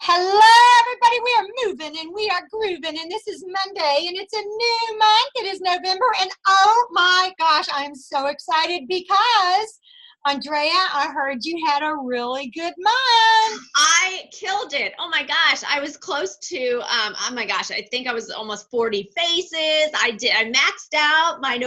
Hello, everybody. We are moving and we are grooving, and this is Monday, and it's a new month. It is November, and oh my gosh, I'm so excited because, Andrea, I heard you had a really good month. I killed it. Oh my gosh. I was close to, oh my gosh, I think I was almost 40 faces. I maxed out my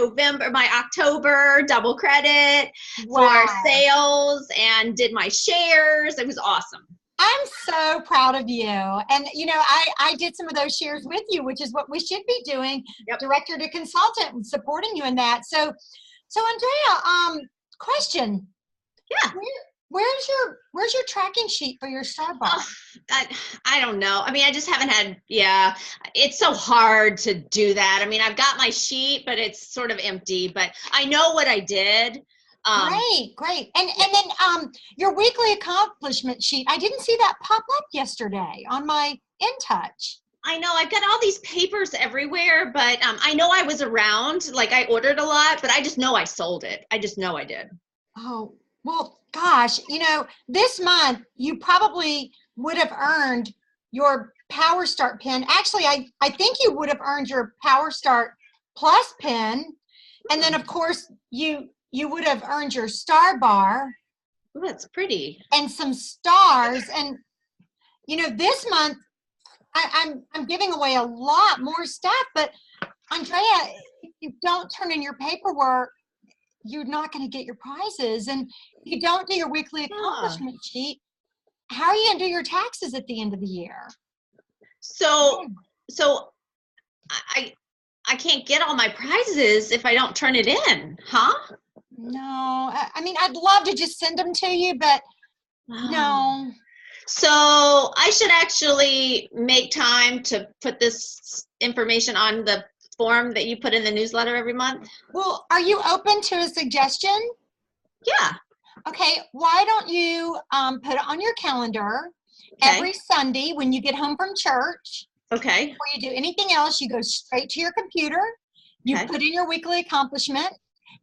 October double credit for sales and did my shares. It was awesome. I'm so proud of you. And, you know, I did some of those shares with you, which is what we should be doing, director to consultant, and supporting you in that. So Andrea, question. Yeah. Where's your tracking sheet for your star bar? Oh, I don't know. I mean, I just haven't had, it's so hard to do that. I mean, I've got my sheet, but it's sort of empty, but I know what I did. Great. And then your weekly accomplishment sheet, I didn't see that pop up yesterday on my InTouch. I know I've got all these papers everywhere, but I know I was around, like I ordered a lot, but I just know I sold it. I just know I did. Oh, well, gosh, you know, this month you probably would have earned your Power Start pin. Actually, I think you would have earned your Power Start Plus pin. And then, of course, you would have earned your star bar. Ooh, that's pretty. And some stars. And, you know, this month, I'm giving away a lot more stuff. But, Andrea, if you don't turn in your paperwork, you're not going to get your prizes. And if you don't do your weekly accomplishment sheet, how are you going to do your taxes at the end of the year? So I can't get all my prizes if I don't turn it in, huh? No, I mean, I'd love to just send them to you, but no. So I should actually make time to put this information on the form that you put in the newsletter every month. Well, are you open to a suggestion? Yeah. Okay, why don't you put it on your calendar every Sunday when you get home from church? Okay. Before you do anything else, you go straight to your computer, you put in your weekly accomplishment,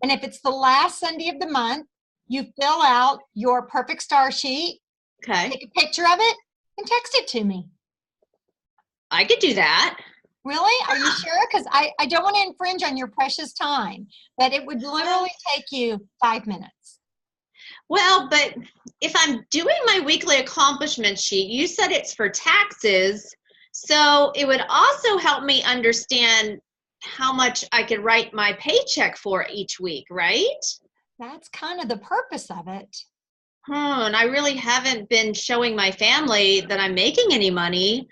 and if it's the last Sunday of the month, you fill out your perfect star sheet, take a picture of it, and text it to me. I could do that. Really? Are you sure? Because I don't want to infringe on your precious time, but it would literally take you 5 minutes. Well, but if I'm doing my weekly accomplishment sheet, you said it's for taxes, so it would also help me understand how much I could write my paycheck for each week, right? That's kind of the purpose of it. And I really haven't been showing my family that I'm making any money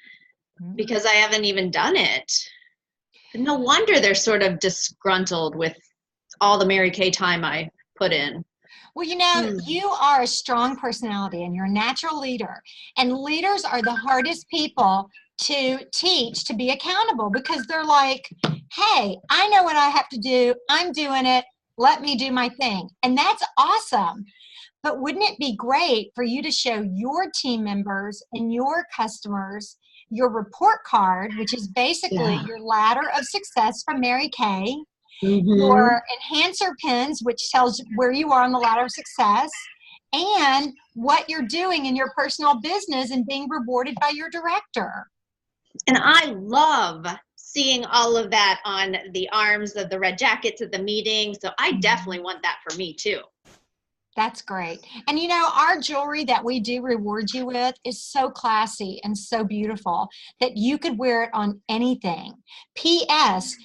because I haven't even done it. And no wonder they're sort of disgruntled with all the Mary Kay time I put in. Well, you know, you are a strong personality and you're a natural leader. And leaders are the hardest people to teach to be accountable because they're like, hey, I know what I have to do. I'm doing it. Let me do my thing. And that's awesome. But wouldn't it be great for you to show your team members and your customers your report card, which is basically your ladder of success from Mary Kay, your enhancer pins, which tells where you are on the ladder of success, and what you're doing in your personal business and being rewarded by your director. And I love seeing all of that on the arms of the red jackets at the meeting. So I definitely want that for me too. That's great. And you know, our jewelry that we do reward you with is so classy and so beautiful that you could wear it on anything. PS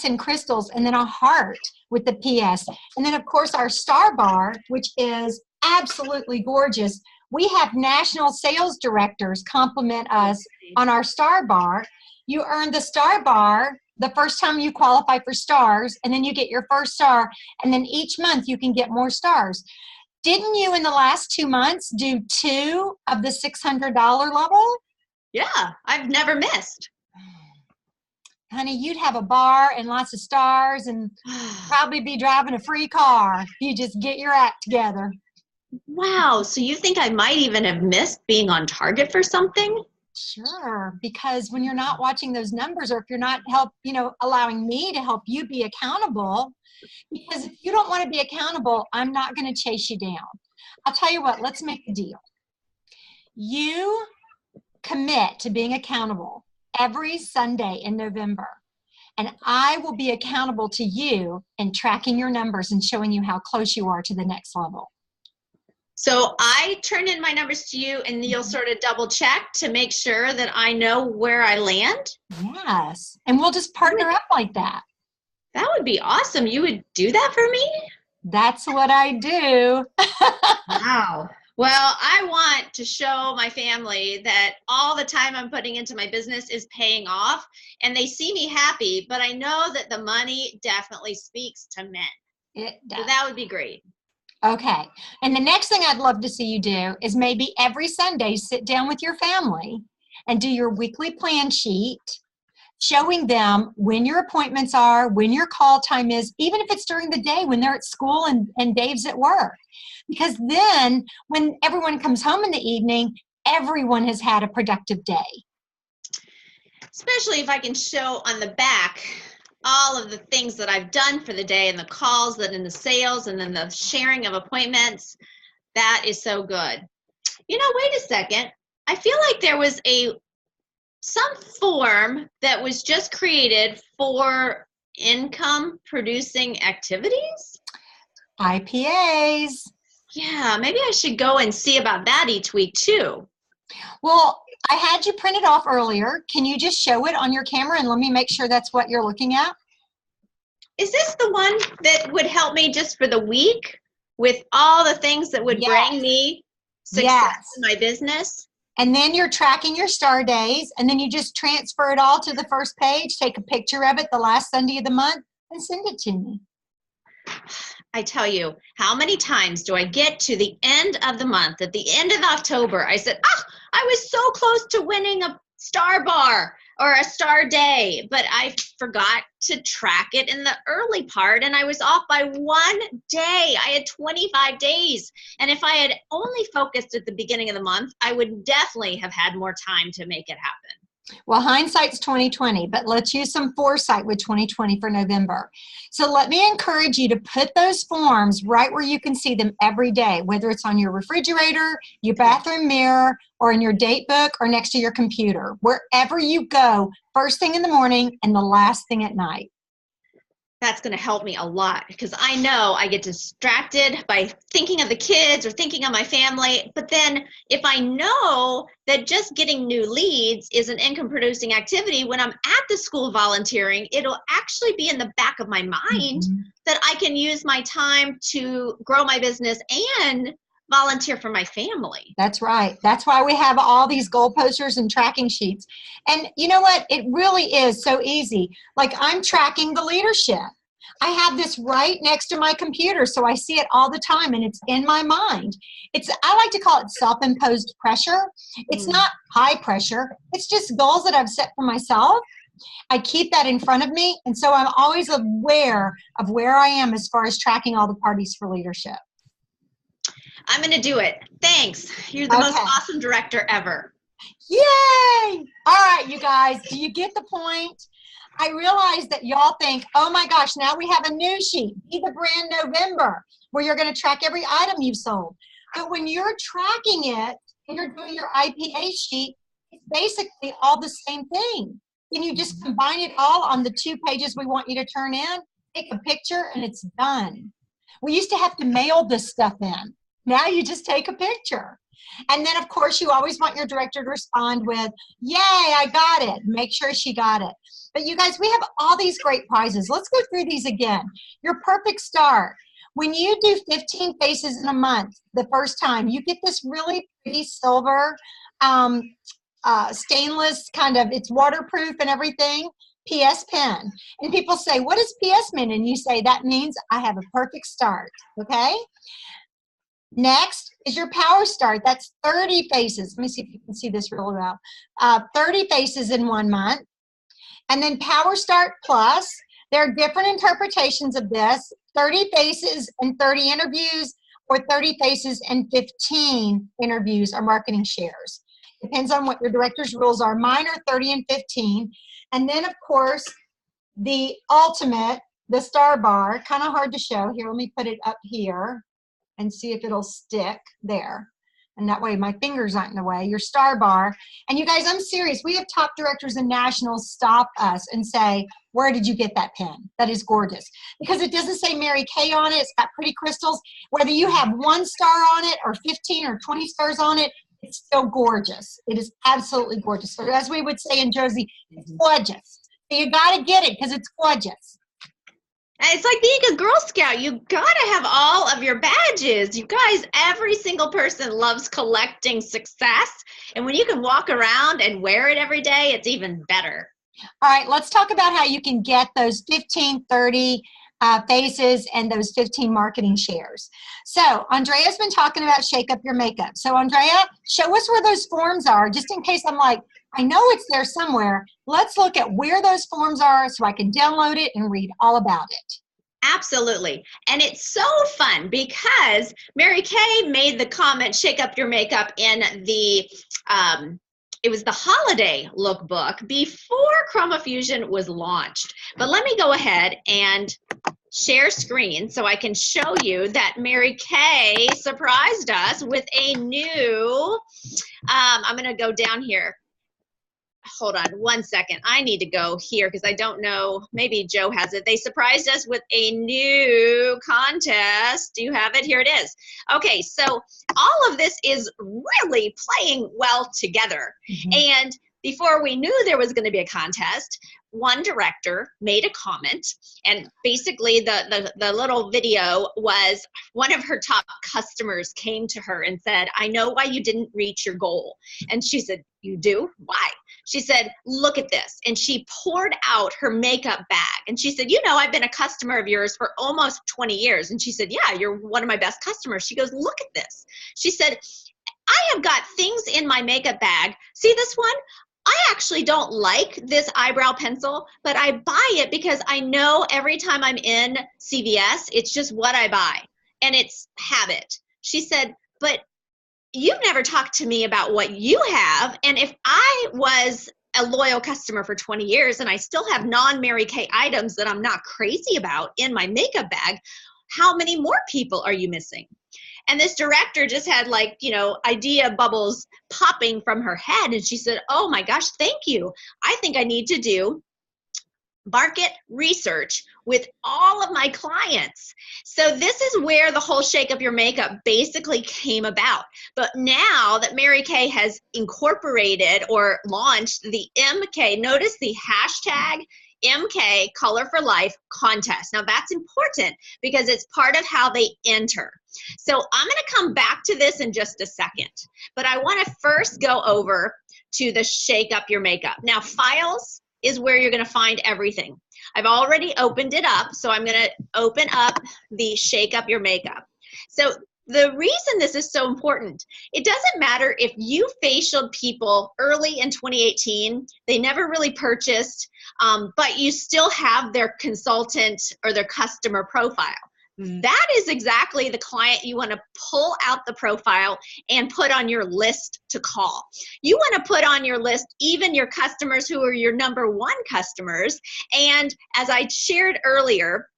and crystals, and then a heart with the PS. And then of course our star bar, which is absolutely gorgeous. We have national sales directors compliment us on our star bar. You earn the star bar the first time you qualify for stars, and then you get your first star, and then each month you can get more stars. Didn't you in the last 2 months do 2 of the $600 level? Yeah, I've never missed. Honey, you'd have a bar and lots of stars and probably be driving a free car if you just get your act together. Wow, so you think I might even have missed being on target for something? Sure, because when you're not watching those numbers, or if you're not allowing me to help you be accountable, because if you don't want to be accountable, I'm not going to chase you down. I'll tell you what, let's make a deal. You commit to being accountable every Sunday in November. And I will be accountable to you in tracking your numbers and showing you how close you are to the next level. So I turn in my numbers to you and you'll sort of double check to make sure that I know where I land? Yes. And we'll just partner up like that. That would be awesome. You would do that for me? That's what I do. Wow. Well, I want to show my family that all the time I'm putting into my business is paying off, and they see me happy, but I know that the money definitely speaks to men. It does. So that would be great. Okay. And the next thing I'd love to see you do is maybe every Sunday sit down with your family and do your weekly plan sheet, showing them when your appointments are, when your call time is, even if it's during the day when they're at school and Dave's at work. Because then when everyone comes home in the evening, everyone has had a productive day. Especially if I can show on the back all of the things that I've done for the day and the calls that in the sales and then the sharing of appointments. That is so good. You know, wait a second. I feel like there was some form that was just created for income producing activities. IPAs. Yeah, maybe I should go and see about that each week too. Well, I had you printed off earlier. Can you just show it on your camera and let me make sure that's what you're looking at? Is this the one that would help me just for the week with all the things that would bring me success in my business? And then you're tracking your star days, and then you just transfer it all to the first page, take a picture of it the last Sunday of the month, and send it to me. I tell you, how many times do I get to the end of the month, at the end of October, I said, I was so close to winning a star bar or a star day, but I forgot to track it in the early part, and I was off by one day. I had 25 days, and if I had only focused at the beginning of the month, I would definitely have had more time to make it happen. Well, hindsight's 2020, but let's use some foresight with 2020 for November. So let me encourage you to put those forms right where you can see them every day, whether it's on your refrigerator, your bathroom mirror, or in your date book, or next to your computer. Wherever you go, first thing in the morning and the last thing at night. That's going to help me a lot because I know I get distracted by thinking of the kids or thinking of my family. But then if I know that just getting new leads is an income producing activity, when I'm at the school volunteering, it'll actually be in the back of my mind that I can use my time to grow my business and volunteer for my family. That's right. That's why we have all these goal posters and tracking sheets. And you know what? It really is so easy. Like I'm tracking the leadership. I have this right next to my computer, so I see it all the time and it's in my mind. I like to call it self-imposed pressure. It's not high pressure. It's just goals that I've set for myself. I keep that in front of me, and so I'm always aware of where I am as far as tracking all the parties for leadership. I'm going to do it. Thanks. You're the most awesome director ever. Yay! All right, you guys, do you get the point? I realize that y'all think, oh my gosh, now we have a new sheet, Be the Brand November, where you're going to track every item you've sold. But when you're tracking it and you're doing your IPA sheet, it's basically all the same thing. Then you just combine it all on the 2 pages we want you to turn in, take a picture, and it's done. We used to have to mail this stuff in. Now you just take a picture. And then, of course, you always want your director to respond with, yay, I got it. Make sure she got it. But you guys, we have all these great prizes. Let's go through these again. Your perfect start. When you do 15 faces in a month the first time, you get this really pretty silver, stainless kind of, it's waterproof and everything, PS pen. And people say, what does PS mean? And you say, that means I have a perfect start, okay? Next is your power start. That's 30 faces. Let me see if you can see this real well. 30 faces in 1 month. And then Power Start Plus. There are different interpretations of this. 30 faces and 30 interviews, or 30 faces and 15 interviews or marketing shares. Depends on what your director's rules are. Mine are 30 and 15. And then, of course, the ultimate, the star bar, kind of hard to show. Here, let me put it up here and see if it'll stick there. And that way my fingers aren't in the way, your star bar. And you guys, I'm serious. We have top directors and nationals stop us and say, where did you get that pen? That is gorgeous. Because it doesn't say Mary Kay on it. It's got pretty crystals. Whether you have 1 star on it or 15 or 20 stars on it, it's still gorgeous. It is absolutely gorgeous. So as we would say in Jersey, it's gorgeous. So you got to get it because it's gorgeous. It's like being a Girl Scout. You gotta have all of your badges. You guys, every single person loves collecting success. And when you can walk around and wear it every day, it's even better. All right, let's talk about how you can get those 15, 30 faces and those 15 marketing shares. So Andrea's been talking about shake up your makeup. So Andrea, show us where those forms are, just in case I'm like, I know it's there somewhere. Let's look at where those forms are so I can download it and read all about it. Absolutely. And it's so fun because Mary Kay made the comment, shake up your makeup, in the, it was the holiday lookbook before ChromaFusion was launched. But let me go ahead and share screen so I can show you that Mary Kay surprised us with a new, I'm going to go down here. Hold on 1 second. I need to go here because I don't know. Maybe Joe has it. They surprised us with a new contest. Do you have it? Here it is. Okay, so all of this is really playing well together. And before we knew there was going to be a contest, one director made a comment, and basically the little video was one of her top customers came to her and said, I know why you didn't reach your goal. And she said, you do? Why? She said, look at this. And she poured out her makeup bag. And she said, you know, I've been a customer of yours for almost 20 years. And she said, yeah, you're one of my best customers. She goes, look at this. She said, I have got things in my makeup bag. See this one? I actually don't like this eyebrow pencil, but I buy it because I know every time I'm in CVS, it's just what I buy, and it's habit. She said, but you've never talked to me about what you have, and if I was a loyal customer for 20 years and I still have non-Mary Kay items that I'm not crazy about in my makeup bag, how many more people are you missing? And this director just had, like, you know, idea bubbles popping from her head. And she said, oh my gosh, thank you. I think I need to do market research with all of my clients. So this is where the whole shake up your makeup basically came about. But now that Mary Kay has incorporated or launched the MK, notice the hashtag MK Color for Life contest. Now that's important because it's part of how they enter. So I'm going to come back to this in just a second, but I want to first go over to the shake up your makeup. Now files is where you're going to find everything. I've already opened it up, so I'm going to open up the shake up your makeup. So the reason this is so important, it doesn't matter if you facialed people early in 2018, they never really purchased, but you still have their consultant or their customer profile. That is exactly the client you want to pull out the profile and put on your list to call. You want to put on your list even your customers who are your #1 customers. And as I shared earlier,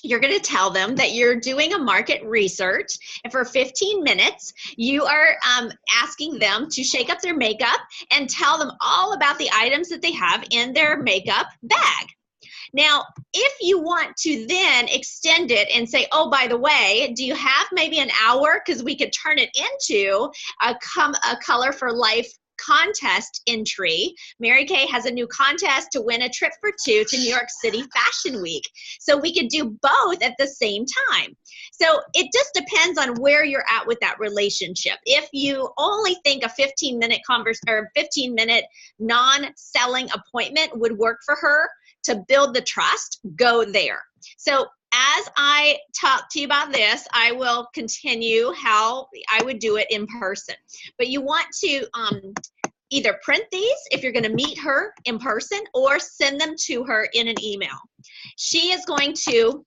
you're going to tell them that you're doing a market research, and for 15 minutes, you are asking them to shake up their makeup and tell them all about the items that they have in their makeup bag. Now, if you want to then extend it and say, oh, by the way, do you have maybe an hour? Because we could turn it into a Color for Life contest entry. Mary Kay has a new contest to win a trip for 2 to New York City Fashion Week. So we could do both at the same time. So it just depends on where you're at with that relationship. If you only think a 15-minute 15-minute non-selling appointment would work for her to build the trust, go there. So as I talk to you about this, I will continue how I would do it in person. But you want to either print these if you're going to meet her in person or send them to her in an email. She is going to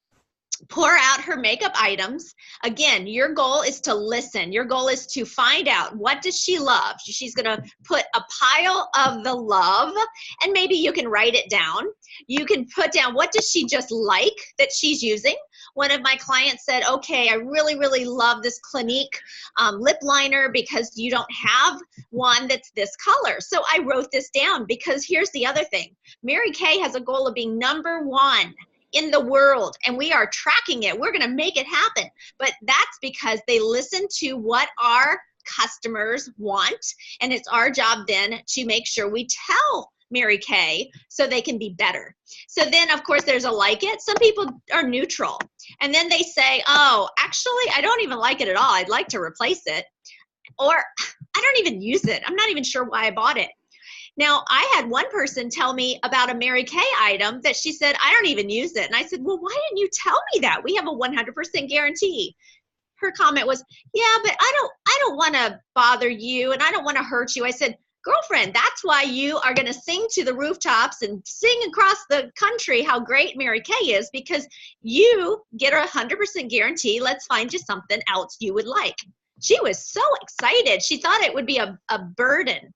pour out her makeup items. Again, your goal is to listen. Your goal is to find out, what does she love? She's going to put a pile of the love, and maybe you can write it down. You can put down, what does she just like that she's using? One of my clients said, okay, I really, really love this Clinique lip liner because you don't have one that's this color. So I wrote this down, because here's the other thing. Mary Kay has a goal of being #1 in the world, and we are tracking it. We're going to make it happen. But that's because they listen to what our customers want, and it's our job then to make sure we tell Mary Kay so they can be better. So then, of course, there's a like it. Some people are neutral, and then they say, oh, actually, I don't even like it at all. I'd like to replace it. Or I don't even use it. I'm not even sure why I bought it. Now, I had one person tell me about a Mary Kay item that she said, I don't even use it. And I said, well, why didn't you tell me that? We have a 100% guarantee. Her comment was, yeah, but I don't want to bother you, and I don't want to hurt you. I said, girlfriend, that's why you are going to sing to the rooftops and sing across the country how great Mary Kay is, because you get a 100% guarantee. Let's find you something else you would like. She was so excited. She thought it would be a burden.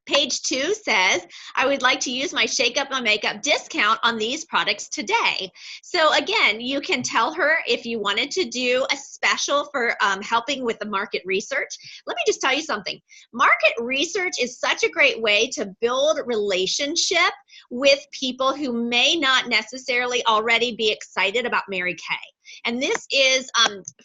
Page 2 says, I would like to use my Shake Up My Makeup discount on these products today. So again, you can tell her if you wanted to do a special for helping with the market research. Let me just tell you something. Market research is such a great way to build relationship with people who may not necessarily already be excited about Mary Kay. And this is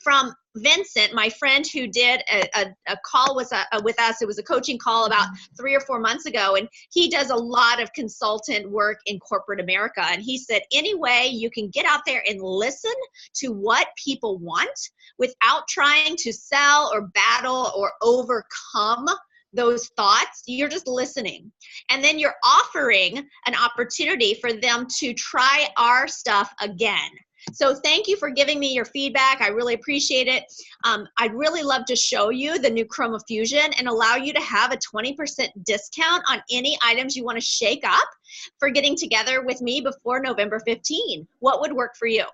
from Vincent, my friend, who did a call with us. It was a coaching call about 3 or 4 months ago, and he does a lot of consultant work in corporate America. And he said, any way you can get out there and listen to what people want without trying to sell or battle or overcome those thoughts, you're just listening. And then you're offering an opportunity for them to try our stuff again. So thank you for giving me your feedback. I really appreciate it. I'd really love to show you the new Chroma Fusion and allow you to have a 20% discount on any items you want to shake up for getting together with me before November 15. What would work for you?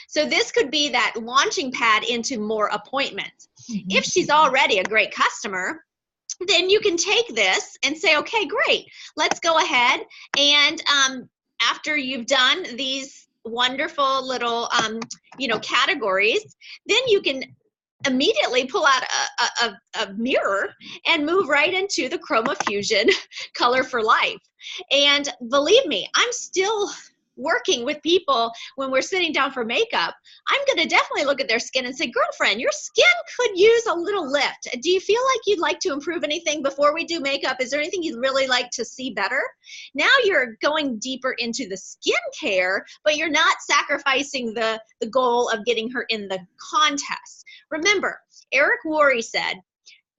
So this could be that launching pad into more appointments. Mm-hmm. If she's already a great customer, then you can take this and say, okay, great. Let's go ahead and after you've done these wonderful little, categories, then you can immediately pull out a mirror and move right into the Chroma Fusion Color for Life. And believe me, I'm still working with people when we're sitting down for makeup. I'm going to definitely look at their skin and say, girlfriend, your skin could use a little lift. Do you feel like you'd like to improve anything before we do makeup? Is there anything you'd really like to see better? Now you're going deeper into the skincare, but you're not sacrificing the goal of getting her in the contest. Remember, Eric Worre said,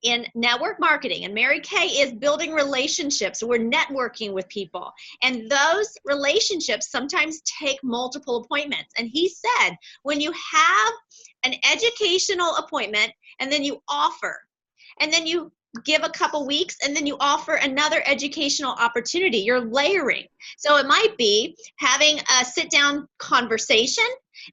in network marketing, and Mary Kay is building relationships. We're networking with people, and those relationships sometimes take multiple appointments. And he said, when you have an educational appointment and then you offer, and then you give a couple weeks, and then you offer another educational opportunity, you're layering. So it might be having a sit-down conversation,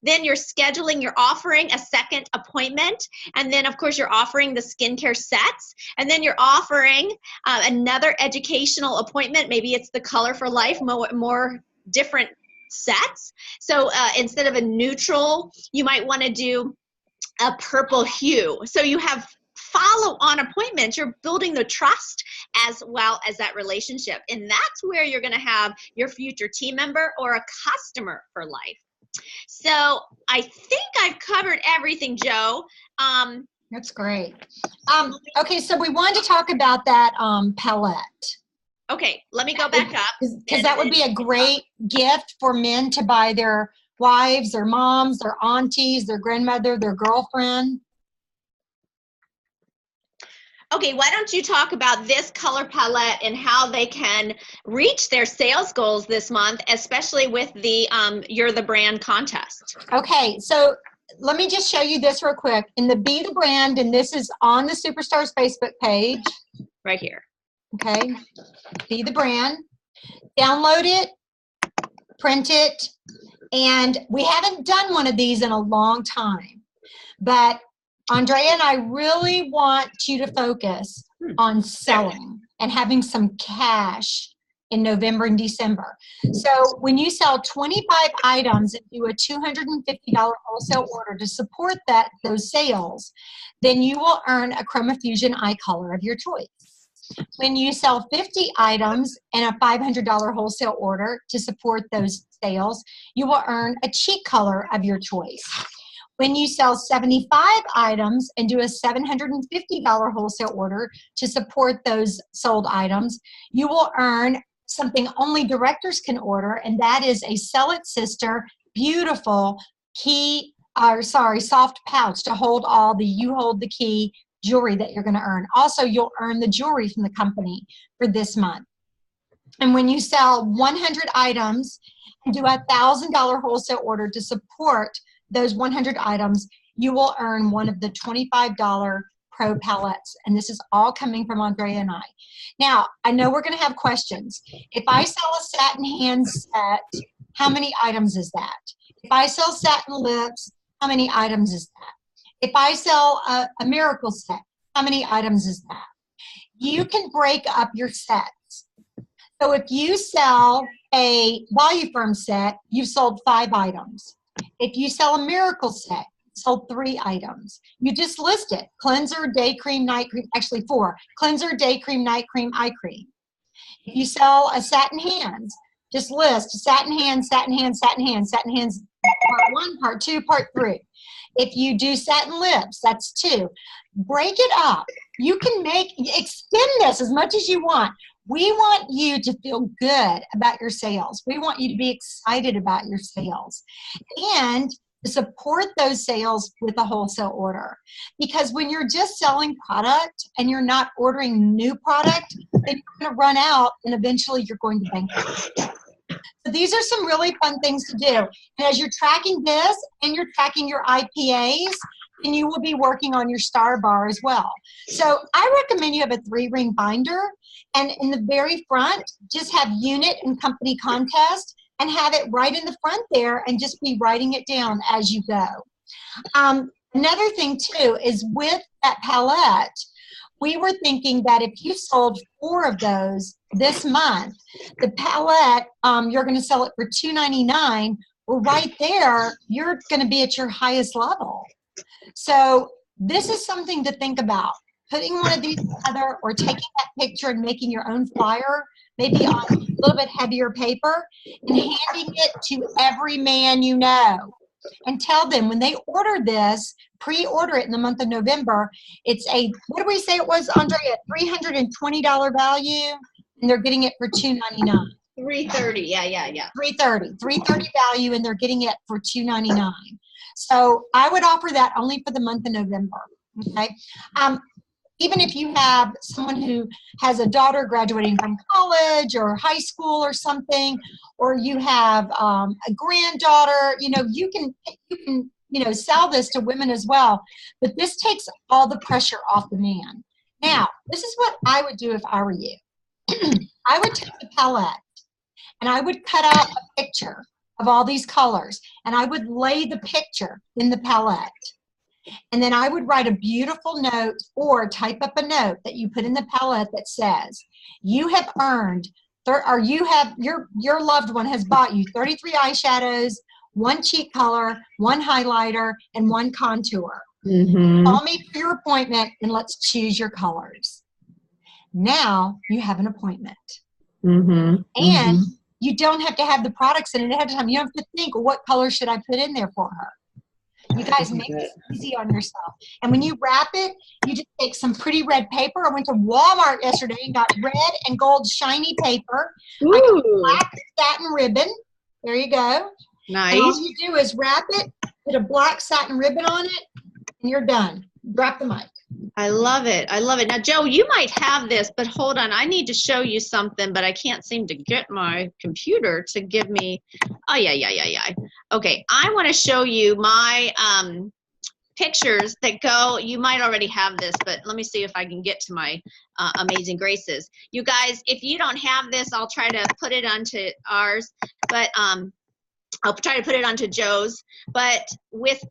then you're scheduling, you're offering a second appointment, and then of course you're offering the skincare sets, and then you're offering another educational appointment. Maybe it's the Color for Life, more different sets. So instead of a neutral, you might want to do a purple hue. So you have follow-on appointments. You're building the trust as well as that relationship, and that's where you're going to have your future team member or a customer for life. So I think I've covered everything, Joe. That's great. Okay, so we wanted to talk about that palette. Okay, let me go back up. Because that would be a great gift for men to buy their wives, their moms, their aunties, their grandmother, their girlfriend. Okay, why don't you talk about this color palette and how they can reach their sales goals this month, especially with the You're the Brand contest. Okay, so let me just show you this real quick. In the Be the Brand, and this is on the Superstars Facebook page. Right here. Okay, Be the Brand. Download it, print it, And we haven't done one of these in a long time. But Andrea and I really want you to focus on selling and having some cash in November and December. So when you sell 25 items and do a $250 wholesale order to support those sales, then you will earn a ChromaFusion eye color of your choice. When you sell 50 items and a $500 wholesale order to support those sales, you will earn a cheek color of your choice. When you sell 75 items and do a $750 wholesale order to support those sold items, you will earn something only directors can order, and that is a Sell It Sister beautiful soft pouch to hold all the You Hold the Key jewelry that you're going to earn. Also, you'll earn the jewelry from the company for this month. And when you sell 100 items and do a $1,000 wholesale order to support those 100 items, you will earn one of the $25 Pro palettes. And this is all coming from Andrea and I. Now, I know we're going to have questions. If I sell a satin hand set, how many items is that? If I sell satin lips, how many items is that? If I sell a miracle set, how many items is that? You can break up your sets. So if you sell a Voluform set, you've sold 5 items. If you sell a miracle set, sold 3 items. You just list it. Cleanser, day cream, night cream, actually 4. Cleanser, day cream, night cream, eye cream. If you sell a satin hands, just list satin hands, satin hands, satin hands, satin hands, part 1, part 2, part 3. If you do satin lips, that's 2. Break it up. You can extend this as much as you want. We want you to feel good about your sales. We want you to be excited about your sales and to support those sales with a wholesale order. Because when you're just selling product and you're not ordering new product, then you're going to run out and eventually you're going to bankrupt. So these are some really fun things to do. And as you're tracking this and you're tracking your IPAs, then you will be working on your star bar as well. So I recommend you have a 3-ring binder, and in the very front, just have unit and company contest and have it right in the front there and just be writing it down as you go. Another thing too is with that palette, we were thinking that if you sold 4 of those this month, the palette, you're going to sell it for $2.99. Well, right there, you're going to be at your highest level. So this is something to think about. Putting one of these together or taking that picture and making your own flyer, maybe on a little bit heavier paper, and handing it to every man you know. And tell them when they order this, pre-order it in the month of November, it's a, what did we say it was, Andrea, $320 value, and they're getting it for $2.99. $330, yeah. $330 value, and they're getting it for $2.99. So I would offer that only for the month of November, okay? Even if you have someone who has a daughter graduating from college or high school or something, or you have a granddaughter, you can sell this to women as well. But this takes all the pressure off the man. Now, this is what I would do if I were you. I would take the palette and I would cut out a picture of all these colors, and I would lay the picture in the palette. And then I would write a beautiful note or type up a note that you put in the palette that says, you have earned, or you have, your loved one has bought you 33 eyeshadows, 1 cheek color, 1 highlighter, and 1 contour. Call me for your appointment and let's choose your colors. Now you have an appointment. And you don't have to have the products in it ahead of time. You don't have to think, well, what color should I put in there for her? You guys make this easy on yourself. And when you wrap it, you just take some pretty red paper. I went to Walmart yesterday and got red and gold shiny paper. I got black satin ribbon. There you go. Nice. And all you do is wrap it, put a black satin ribbon on it, and you're done. Drop the mic. I love it. I love it. Now, Joe, you might have this, but hold on. I need to show you something, but I can't seem to get my computer to give me. Oh, yeah. Okay. I want to show you my pictures that go. You might already have this, but let me see if I can get to my Amazing Graces. You guys, if you don't have this, I'll try to put it onto ours. But I'll try to put it onto Joe's, but with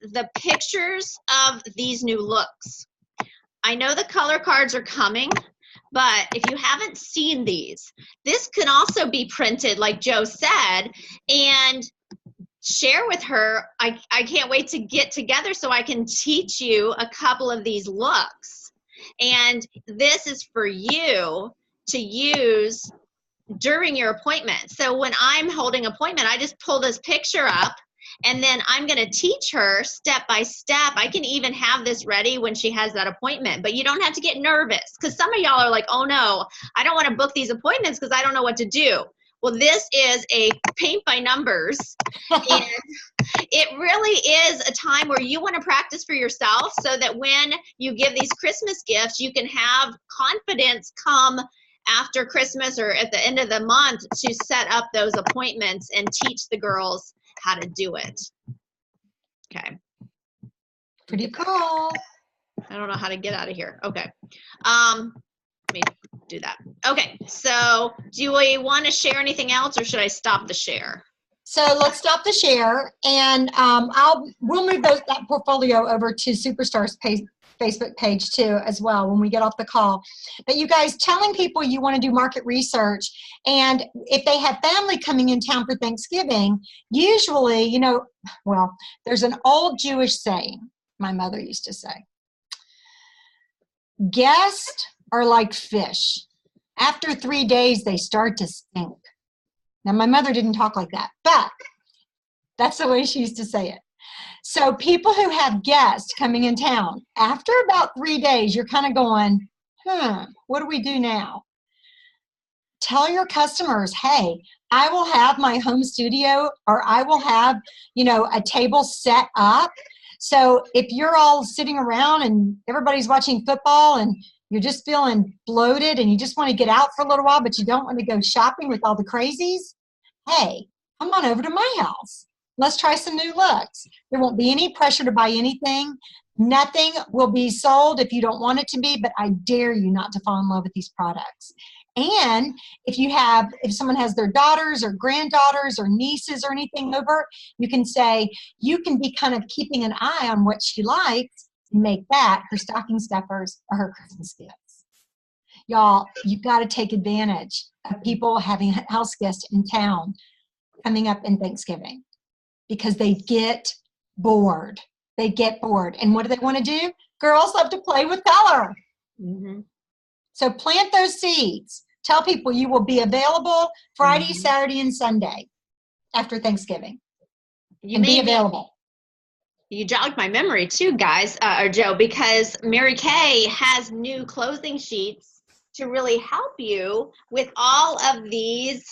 the pictures of these new looks. I know the color cards are coming, but if you haven't seen these, this can also be printed like Joe said, and share with her. I can't wait to get together so I can teach you a couple of these looks. And this is for you to use during your appointment. So when I'm holding appointment, I just pull this picture up, and then I'm going to teach her step by step. I can even have this ready when she has that appointment, but you don't have to get nervous, because some of y'all are like, oh no, I don't want to book these appointments because I don't know what to do. Well, this is a paint by numbers, and it really is a time where you want to practice for yourself so that when you give these Christmas gifts, you can have confidence come after Christmas or at the end of the month to set up those appointments and teach the girls how to do it. Okay. Pretty cool. I don't know how to get out of here. Okay. Let me do that. Okay. So do we want to share anything else, or should I stop the share? So let's stop the share, and we'll move that portfolio over to Superstars Facebook page too as well when we get off the call. But you guys, telling people you want to do market research, and if they have family coming in town for Thanksgiving, usually, you know, well, there's an old Jewish saying my mother used to say, guests are like fish. After 3 days, they start to stink. Now, my mother didn't talk like that, but that's the way she used to say it. So people who have guests coming in town, after about 3 days, you're kind of going, what do we do now? Tell your customers, hey, I will have my home studio, or I will have, you know, a table set up. So if you're all sitting around and everybody's watching football and you're just feeling bloated and you just want to get out for a little while, but you don't want to go shopping with all the crazies, hey, come on over to my house. Let's try some new looks. There won't be any pressure to buy anything. Nothing will be sold if you don't want it to be, but I dare you not to fall in love with these products. And if someone has their daughters or granddaughters or nieces or anything over, you can say, you can be kind of keeping an eye on what she likes and make that her stocking stuffers or her Christmas gifts. Y'all, you've got to take advantage of people having house guests in town coming up in Thanksgiving, because they get bored. They get bored. And what do they want to do? Girls love to play with color. Mm-hmm. So plant those seeds. Tell people you will be available Friday, Saturday, and Sunday after Thanksgiving. Be available. You jogged my memory too, guys, or Joe, because Mary Kay has new clothing sheets to really help you with all of these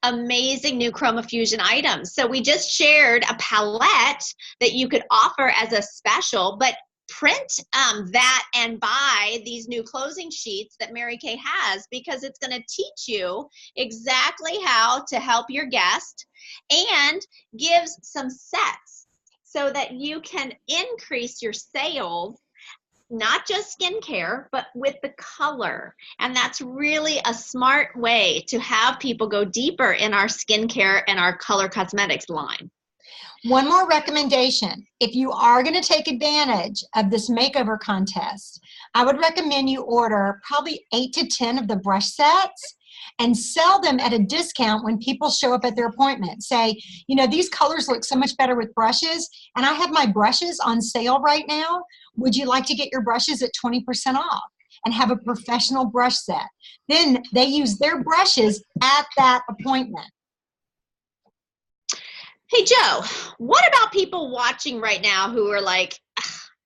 amazing new Chroma Fusion items. So we just shared a palette that you could offer as a special, but print that and buy these new closing sheets that Mary Kay has, because it's going to teach you exactly how to help your guest and gives some sets so that you can increase your sales, not just skincare, but with the color. And that's really a smart way to have people go deeper in our skincare and our color cosmetics line. One more recommendation. If you are going to take advantage of this makeover contest, I would recommend you order probably 8 to 10 of the brush sets and sell them at a discount when people show up at their appointment. Say, you know, these colors look so much better with brushes, and I have my brushes on sale right now. Would you like to get your brushes at 20% off and have a professional brush set? Then they use their brushes at that appointment. Hey, Joe, what about people watching right now who are like,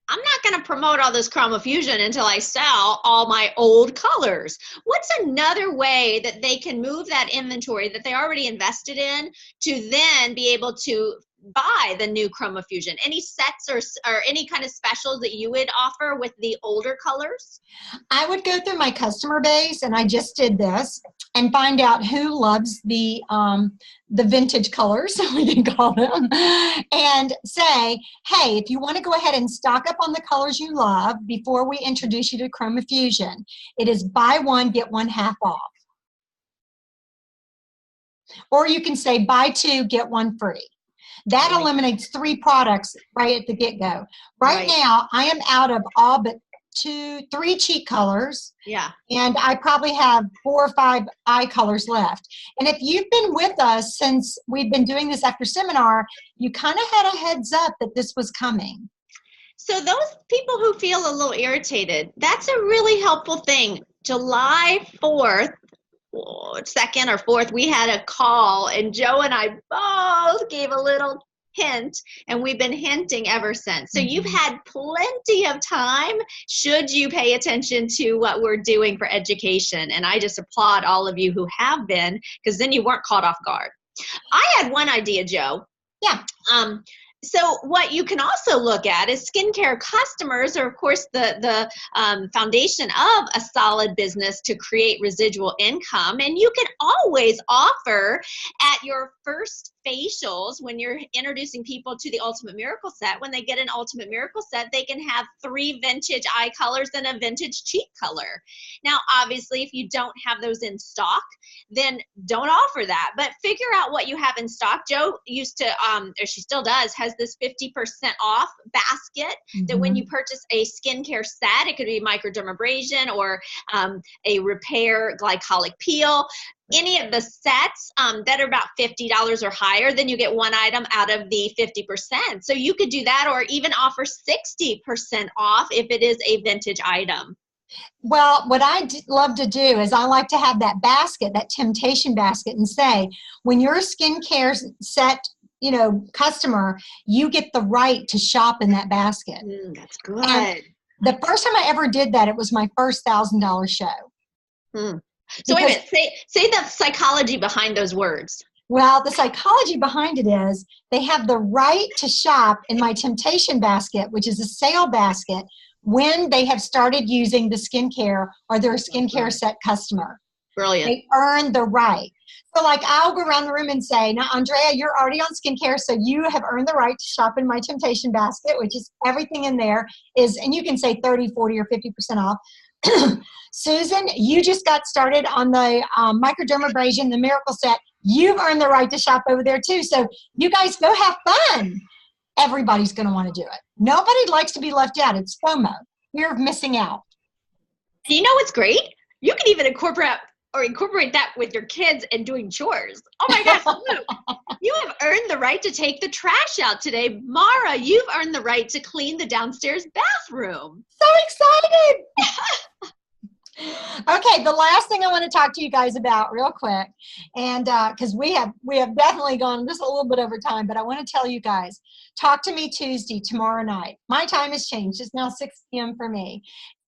I'm not going to promote all this Chroma Fusion until I sell all my old colors? What's another way that they can move that inventory that they already invested in to then be able to buy the new Chroma Fusion? Any sets or any kind of specials that you would offer with the older colors? I would go through my customer base, and I just did this, and find out who loves the vintage colors, we can call them, and say, hey, if you want to go ahead and stock up on the colors you love before we introduce you to Chroma Fusion, it is buy one, get one half off. Or you can say buy 2, get 1 free. That eliminates 3 products right at the get-go. Right now, I am out of all but 3 cheek colors. Yeah. And I probably have 4 or 5 eye colors left. And if you've been with us since we've been doing this after seminar, you kind of had a heads up that this was coming. So those people who feel a little irritated, that's a really helpful thing. July 4th, 2nd or 4th, we had a call, and Joe and I both gave a little hint, and we've been hinting ever since. So you've had plenty of time should you pay attention to what we're doing for education. And I just applaud all of you who have been, because then you weren't caught off guard. I had one idea, Joe. Yeah. So what you can also look at is skincare customers are, of course, the foundation of a solid business to create residual income. And you can always offer at your first facials, when you're introducing people to the Ultimate Miracle Set, when they get an Ultimate Miracle Set, they can have 3 vintage eye colors and a vintage cheek color. Now, obviously, if you don't have those in stock, then don't offer that. But figure out what you have in stock. Joe used to, or she still does, has this 50% off basket that when you purchase a skincare set, it could be microdermabrasion or a repair glycolic peel. Any of the sets that are about $50 or higher, then you get 1 item out of the 50%. So you could do that, or even offer 60% off if it is a vintage item. Well, what I love to do is I like to have that basket, that temptation basket, and say, when you're a skincare set, customer, you get the right to shop in that basket. That's good. And the first time I ever did that, it was my first $1,000 show. So wait a minute, say the psychology behind those words. Well, the psychology behind it is they have the right to shop in my temptation basket, which is a sale basket, when they have started using the skincare or they're a skincare set customer. Brilliant. They earn the right. So like I'll go around the room and say, now, Andrea, you're already on skincare, so you have earned the right to shop in my temptation basket, which is everything in there is, and you can say 30, 40, or 50% off. Susan, you just got started on the microdermabrasion, the Miracle Set. You've earned the right to shop over there too. So you guys go have fun. Everybody's going to want to do it. Nobody likes to be left out. It's FOMO, fear of missing out. You know what's great? You can even incorporate that with your kids and doing chores. Oh my gosh, Luke, you have earned the right to take the trash out today. Mara, you've earned the right to clean the downstairs bathroom. So excited. Okay, the last thing I want to talk to you guys about real quick, and because we have definitely gone just a little bit over time, but I want to tell you guys, talk to me Tuesday, tomorrow night. My time has changed. It's now 6 p.m. for me.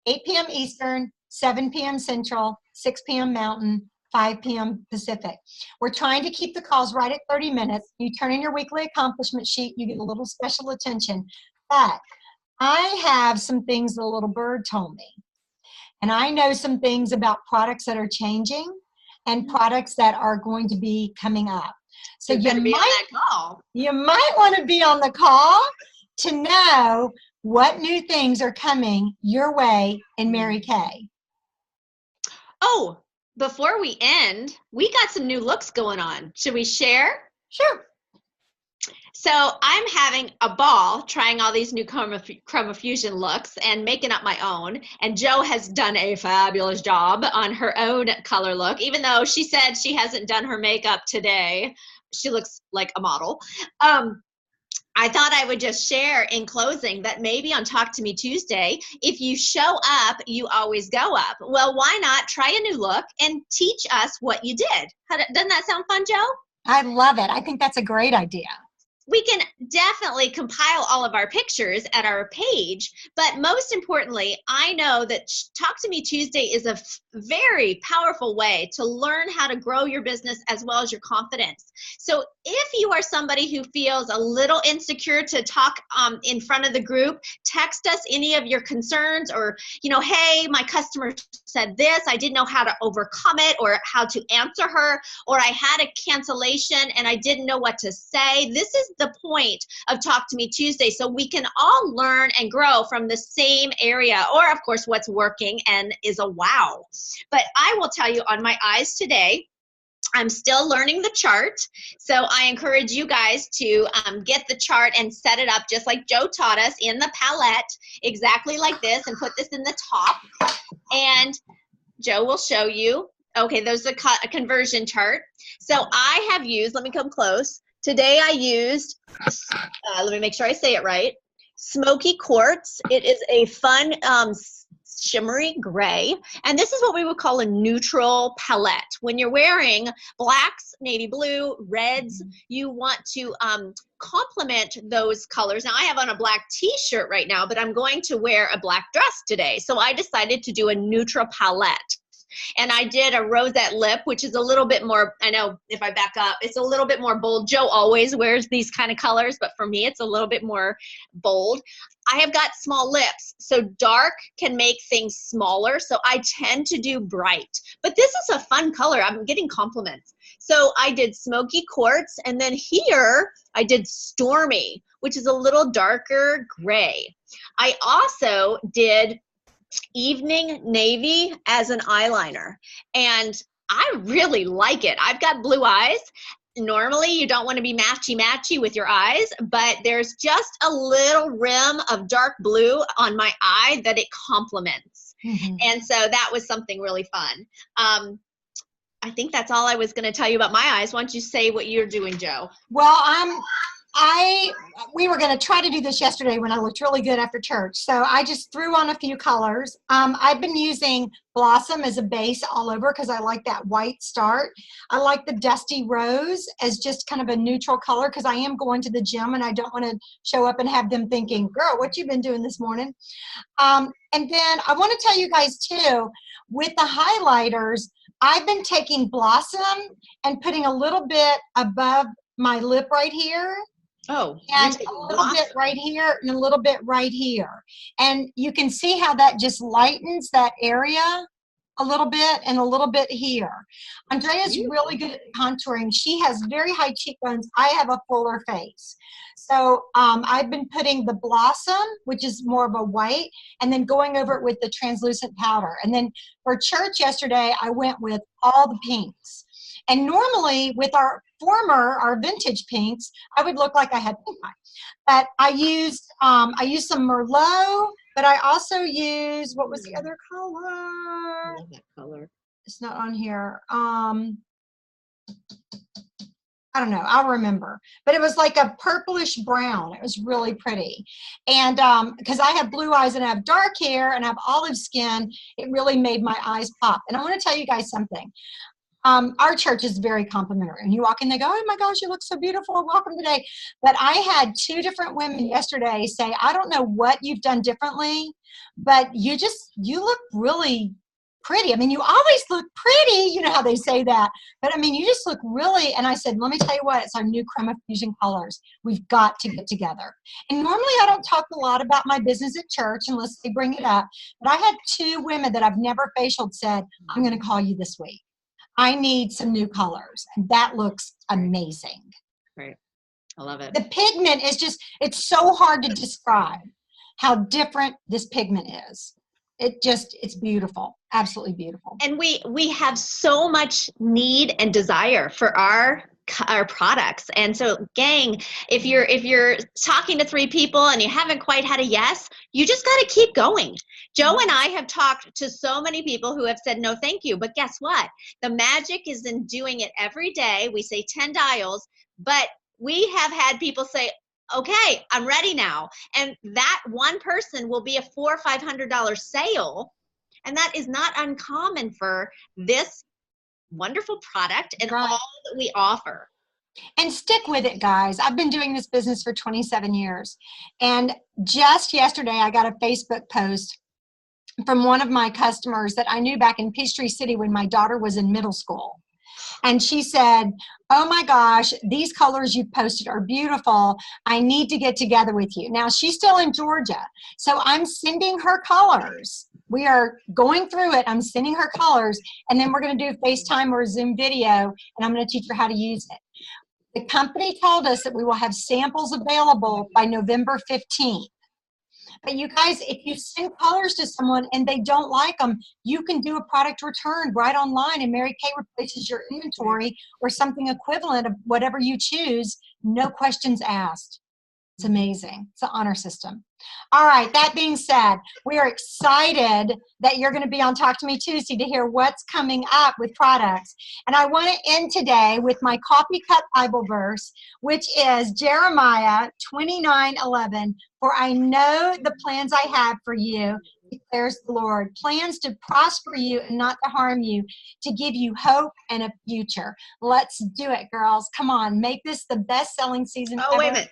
8 p.m. Eastern, 7 p.m. Central, 6 p.m. Mountain, 5 p.m. Pacific. We're trying to keep the calls right at 30 minutes. You turn in your weekly accomplishment sheet, you get a little special attention. But I have some things the little bird told me. And I know some things about products that are changing and products that are going to be coming up. So you might want to be on the call to know what new things are coming your way in Mary Kay. Oh, before we end, we got some new looks going on. Should we share? Sure. So I'm having a ball trying all these new Chroma Fusion looks and making up my own. And Jo has done a fabulous job on her own color look, even though she said she hasn't done her makeup today. She looks like a model. I thought I would just share in closing that maybe on Talk to Me Tuesday, if you show up, you always go up. Well, why not try a new look and teach us what you did? Doesn't that sound fun, Jo? I love it. I think that's a great idea. We can definitely compile all of our pictures at our page, but most importantly, I know that Talk to Me Tuesday is a very powerful way to learn how to grow your business as well as your confidence. So if you are somebody who feels a little insecure to talk in front of the group, text us any of your concerns or, hey, my customer said this, I didn't know how to overcome it or how to answer her, or I had a cancellation and I didn't know what to say. This is the point of Talk to Me Tuesday, so we can all learn and grow from the same area, or of course what's working and is a wow. But I will tell you on my eyes today, I'm still learning the chart, so I encourage you guys to get the chart and set it up just like Joe taught us in the palette, exactly like this, and put this in the top. And Joe will show you. Okay, there's a conversion chart. So I have used, let me come close. Today I used, let me make sure I say it right, Smoky Quartz. It is a fun shimmery gray, and this is what we would call a neutral palette. When you're wearing blacks, navy blue, reds, you want to complement those colors. Now I have on a black t-shirt right now, but I'm going to wear a black dress today, so I decided to do a neutral palette. And I did a rosette lip, which is a little bit more, I know if I back up, it's a little bit more bold. Joe always wears these kind of colors, but for me, it's a little bit more bold. I have got small lips, so dark can make things smaller, so I tend to do bright. But this is a fun color. I'm getting compliments. So I did Smoky Quartz, and then here I did Stormy, which is a little darker gray. I also did Evening Navy as an eyeliner, and I really like it. I've got blue eyes. Normally you don't want to be matchy with your eyes, but there's just a little rim of dark blue on my eye that it complements. And so that was something really fun. I think that's all I was going to tell you about my eyes. Why don't you say what you're doing, Joe? Well, we were going to try to do this yesterday when I looked really good after church. So I just threw on a few colors. I've been using Blossom as a base all over because I like that white start. I like the Dusty Rose as just kind of a neutral color because I am going to the gym and I don't want to show up and have them thinking, girl, what you been doing this morning? And then I want to tell you guys too, with the highlighters, I've been taking Blossom and putting a little bit above my lip right here. Oh, and a little bit right here and a little bit right here. And you can see how that just lightens that area a little bit and a little bit here. Andrea's really good at contouring. She has very high cheekbones. I have a fuller face. So I've been putting the Blossom, which is more of a white, and then going over it with the translucent powder. And then for church yesterday, I went with all the pinks. And normally with our vintage pinks, I would look like I had pink eye. But I used some Merlot, but I also used, what was the other color? I love that color. It's not on here. I don't know, I'll remember. But it was like a purplish brown. It was really pretty. And because I have blue eyes and I have dark hair and I have olive skin, it really made my eyes pop. And I want to tell you guys something. Our church is very complimentary. And you walk in, they go, oh my gosh, you look so beautiful. Welcome today. But I had 2 different women yesterday say, I don't know what you've done differently, but you look really pretty. I mean, you always look pretty. You know how they say that. But I mean, you just look really, and I said, let me tell you what, it's our new Crema Fusion colors. We've got to get together. And normally I don't talk a lot about my business at church unless they bring it up. But I had 2 women that I've never facialed said, I'm going to call you this week. I need some new colors. And that looks amazing. Great. I love it. The pigment is just, it's so hard to describe how different this pigment is. It's beautiful. Absolutely beautiful. And we have so much need and desire for our products. And so gang, if you're talking to 3 people and you haven't quite had a yes, you just got to keep going. Joe and I have talked to so many people who have said no thank you, but guess what? The magic is in doing it every day. We say 10 dials, but we have had people say, okay, I'm ready now. And that one person will be a $400 or $500 sale. And that is not uncommon for this wonderful product and all that we offer. And stick with it, guys. I've been doing this business for 27 years. And just yesterday, I got a Facebook post from one of my customers that I knew back in Peachtree City when my daughter was in middle school. And she said, oh my gosh, these colors you posted are beautiful. I need to get together with you. Now, she's still in Georgia. So I'm sending her colors. We are going through it. I'm sending her colors. And then we're going to do FaceTime or Zoom video. And I'm going to teach her how to use it. The company told us that we will have samples available by November 15th. But you guys, if you send colors to someone and they don't like them, you can do a product return right online, and Mary Kay replaces your inventory or something equivalent of whatever you choose, no questions asked. It's amazing. It's an honor system. All right, that being said, we are excited that you're going to be on Talk to Me Tuesday to hear what's coming up with products. And I want to end today with my coffee cup Bible verse, which is Jeremiah 29:11. For I know the plans I have for you, declares the Lord, plans to prosper you and not to harm you, to give you hope and a future. Let's do it, girls. Come on, make this the best-selling season Oh, ever. wait a minute.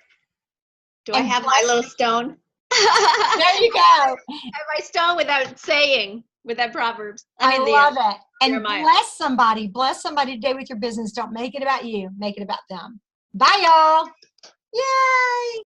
Do I have my little stone? There you go. I have my stone without Proverbs. I love it. And Jeremiah. bless somebody. Bless somebody today with your business. Don't make it about you. Make it about them. Bye, y'all. Yay.